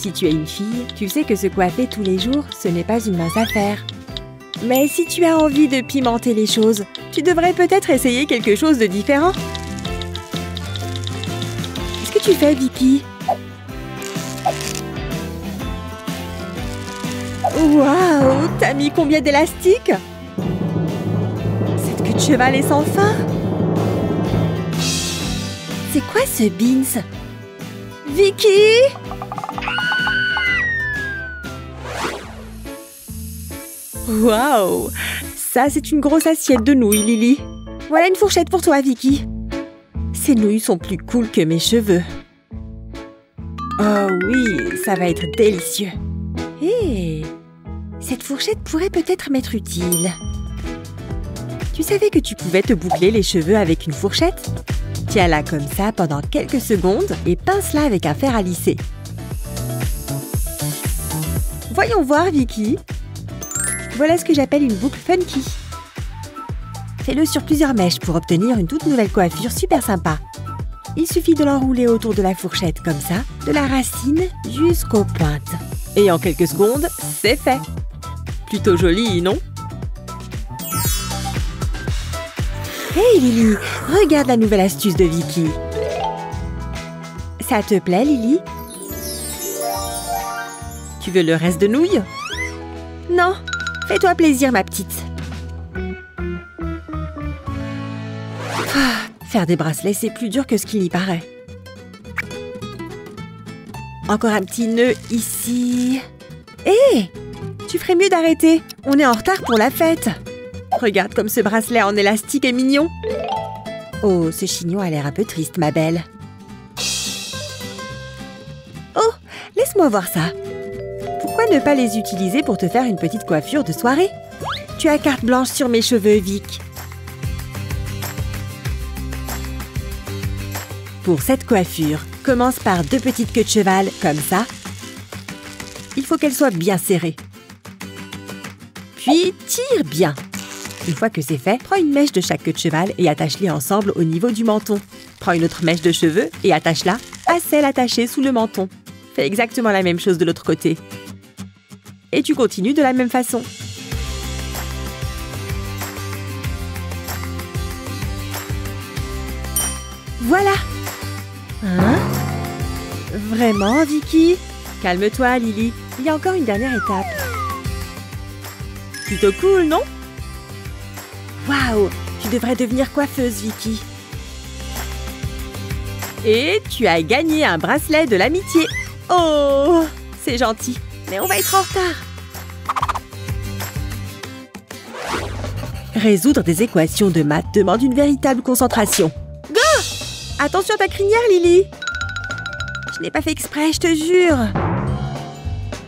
Si tu es une fille, tu sais que se coiffer tous les jours, ce n'est pas une mince affaire. Mais si tu as envie de pimenter les choses, tu devrais peut-être essayer quelque chose de différent. Qu'est-ce que tu fais, Vicky? Waouh! T'as mis combien d'élastiques? Cette queue de cheval est sans fin. C'est quoi ce beans? Vicky? Waouh! Ça, c'est une grosse assiette de nouilles, Lily. Voilà une fourchette pour toi, Vicky. Ces nouilles sont plus cool que mes cheveux. Oh oui, ça va être délicieux. Hé! Cette fourchette pourrait peut-être m'être utile. Tu savais que tu pouvais te boucler les cheveux avec une fourchette? Tiens-la comme ça pendant quelques secondes et pince-la avec un fer à lisser. Voyons voir, Vicky. Voilà ce que j'appelle une boucle funky. Fais-le sur plusieurs mèches pour obtenir une toute nouvelle coiffure super sympa. Il suffit de l'enrouler autour de la fourchette comme ça, de la racine jusqu'aux pointes. Et en quelques secondes, c'est fait. Plutôt joli, non? Hey Lily, regarde la nouvelle astuce de Vicky. Ça te plaît, Lily? Tu veux le reste de nouilles? Non, fais-toi plaisir, ma petite. Faire des bracelets, c'est plus dur que ce qu'il y paraît. Encore un petit nœud ici. Hé! Tu ferais mieux d'arrêter. On est en retard pour la fête. Regarde comme ce bracelet en élastique est mignon. Oh, ce chignon a l'air un peu triste, ma belle. Oh, laisse-moi voir ça. Pourquoi ne pas les utiliser pour te faire une petite coiffure de soirée? Tu as carte blanche sur mes cheveux, Vic. Pour cette coiffure, commence par 2 petites queues de cheval, comme ça. Il faut qu'elles soient bien serrées. Puis, tire bien. Une fois que c'est fait, prends une mèche de chaque queue de cheval et attache-les ensemble au niveau du menton. Prends une autre mèche de cheveux et attache-la à celle attachée sous le menton. Fais exactement la même chose de l'autre côté. Et tu continues de la même façon. Voilà! Hein? Vraiment, Vicky? Calme-toi, Lily. Il y a encore une dernière étape. Plutôt cool, non? Waouh! Tu devrais devenir coiffeuse, Vicky. Et tu as gagné un bracelet de l'amitié. Oh! C'est gentil. Mais on va être en retard. Résoudre des équations de maths demande une véritable concentration. Go! Attention à ta crinière, Lily. Je n'ai pas fait exprès, je te jure.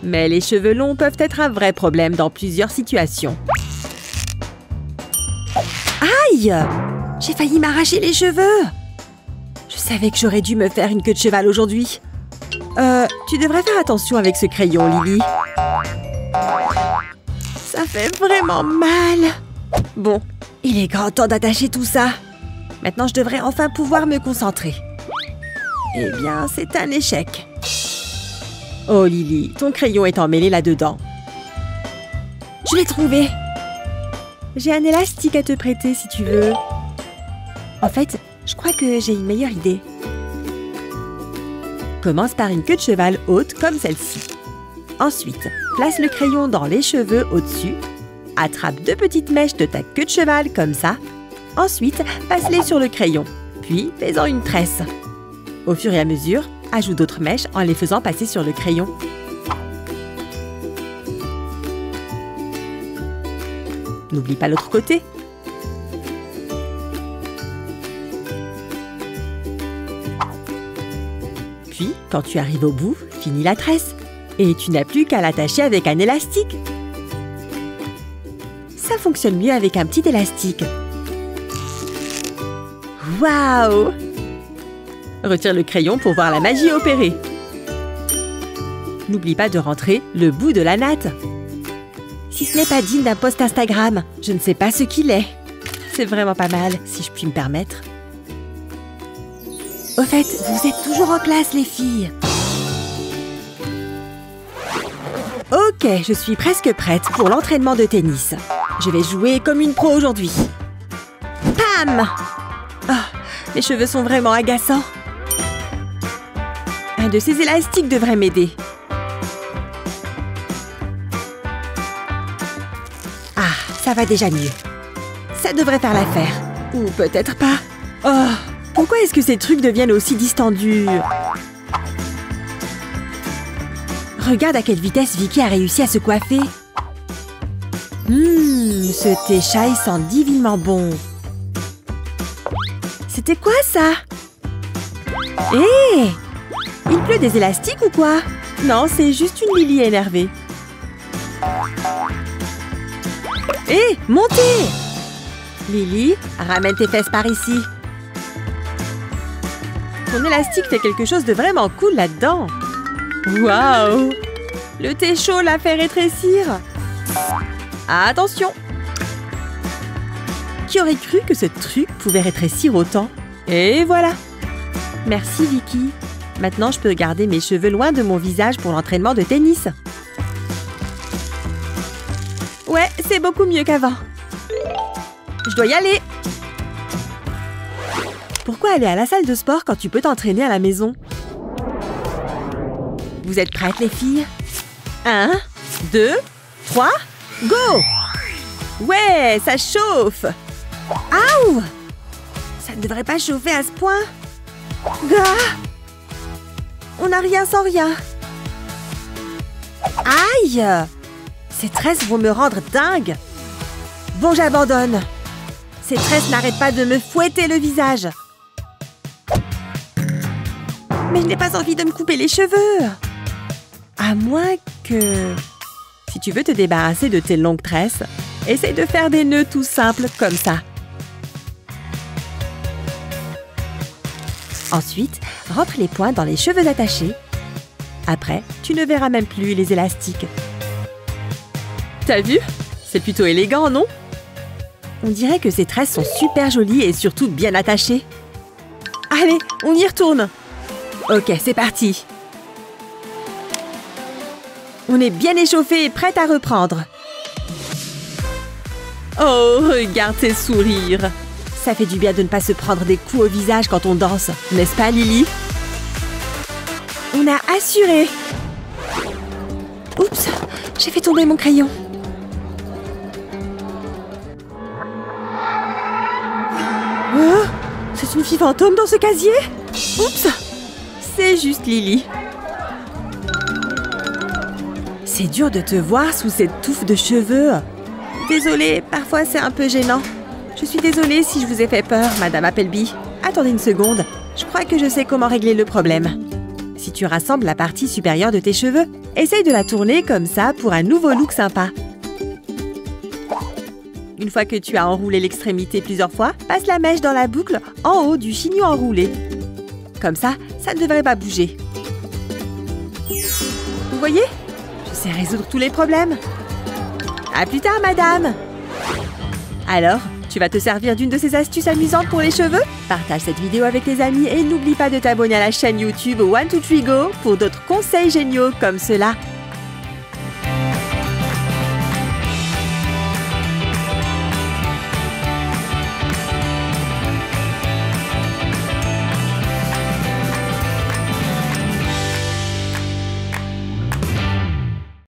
Mais les cheveux longs peuvent être un vrai problème dans plusieurs situations. Aïe! J'ai failli m'arracher les cheveux. Je savais que j'aurais dû me faire une queue de cheval aujourd'hui. Tu devrais faire attention avec ce crayon, Lily. Ça fait vraiment mal. Bon, il est grand temps d'attacher tout ça. Maintenant, je devrais enfin pouvoir me concentrer. Eh bien, c'est un échec. Oh, Lily, ton crayon est emmêlé là-dedans. Je l'ai trouvé. J'ai un élastique à te prêter si tu veux. En fait, je crois que j'ai une meilleure idée. Commence par une queue de cheval haute comme celle-ci. Ensuite, place le crayon dans les cheveux au-dessus. Attrape 2 petites mèches de ta queue de cheval comme ça. Ensuite, passe-les sur le crayon. Puis, fais-en une tresse. Au fur et à mesure, ajoute d'autres mèches en les faisant passer sur le crayon. N'oublie pas l'autre côté. Puis, quand tu arrives au bout, finis la tresse. Et tu n'as plus qu'à l'attacher avec un élastique. Ça fonctionne mieux avec un petit élastique. Waouh! Retire le crayon pour voir la magie opérer. N'oublie pas de rentrer le bout de la natte. Si ce n'est pas digne d'un post Instagram, je ne sais pas ce qu'il est. C'est vraiment pas mal, si je puis me permettre. Au fait, vous êtes toujours en classe, les filles. Ok, je suis presque prête pour l'entraînement de tennis. Je vais jouer comme une pro aujourd'hui. Pam! Oh, mes cheveux sont vraiment agaçants. Un de ces élastiques devrait m'aider. Ah, ça va déjà mieux. Ça devrait faire l'affaire. Ou peut-être pas. Oh, pourquoi est-ce que ces trucs deviennent aussi distendus? Regarde à quelle vitesse Vicky a réussi à se coiffer. Ce thé chai sent divinement bon. C'était quoi ça? Hé! Il pleut des élastiques ou quoi? Non, c'est juste une Lily énervée. Hé! Montez! Lily, ramène tes fesses par ici. Ton élastique fait quelque chose de vraiment cool là-dedans. Waouh! Le thé chaud l'a fait rétrécir. Attention! Qui aurait cru que ce truc pouvait rétrécir autant? Et voilà! Merci Vicky. Maintenant, je peux garder mes cheveux loin de mon visage pour l'entraînement de tennis. Ouais, c'est beaucoup mieux qu'avant. Je dois y aller. Pourquoi aller à la salle de sport quand tu peux t'entraîner à la maison? Vous êtes prêtes, les filles? 1, 2, 3, go! Ouais, ça chauffe! Aouh! Ça ne devrait pas chauffer à ce point. Gah! On n'a rien sans rien. Aïe! Ces tresses vont me rendre dingue. Bon, j'abandonne. Ces tresses n'arrêtent pas de me fouetter le visage. Mais je n'ai pas envie de me couper les cheveux. À moins que... Si tu veux te débarrasser de tes longues tresses, essaye de faire des nœuds tout simples comme ça. Ensuite, rentre les points dans les cheveux attachés. Après, tu ne verras même plus les élastiques. T'as vu? C'est plutôt élégant, non? On dirait que ces tresses sont super jolies et surtout bien attachées. Allez, on y retourne. Ok, c'est parti. On est bien échauffé et prête à reprendre. Oh, regarde tes sourires. Ça fait du bien de ne pas se prendre des coups au visage quand on danse, n'est-ce pas, Lily? On a assuré. Oups, j'ai fait tomber mon crayon. Oh, c'est une fille fantôme dans ce casier? Oups, c'est juste Lily. C'est dur de te voir sous cette touffe de cheveux. Désolée, parfois c'est un peu gênant. Je suis désolée si je vous ai fait peur, Madame Appleby. Attendez une seconde, je crois que je sais comment régler le problème. Si tu rassembles la partie supérieure de tes cheveux, essaye de la tourner comme ça pour un nouveau look sympa. Une fois que tu as enroulé l'extrémité plusieurs fois, passe la mèche dans la boucle en haut du chignon enroulé. Comme ça, ça ne devrait pas bouger. Vous voyez? Je sais résoudre tous les problèmes. À plus tard, madame! Alors, tu vas te servir d'une de ces astuces amusantes pour les cheveux? Partage cette vidéo avec tes amis et n'oublie pas de t'abonner à la chaîne YouTube 1, 2, 3, Go pour d'autres conseils géniaux comme cela.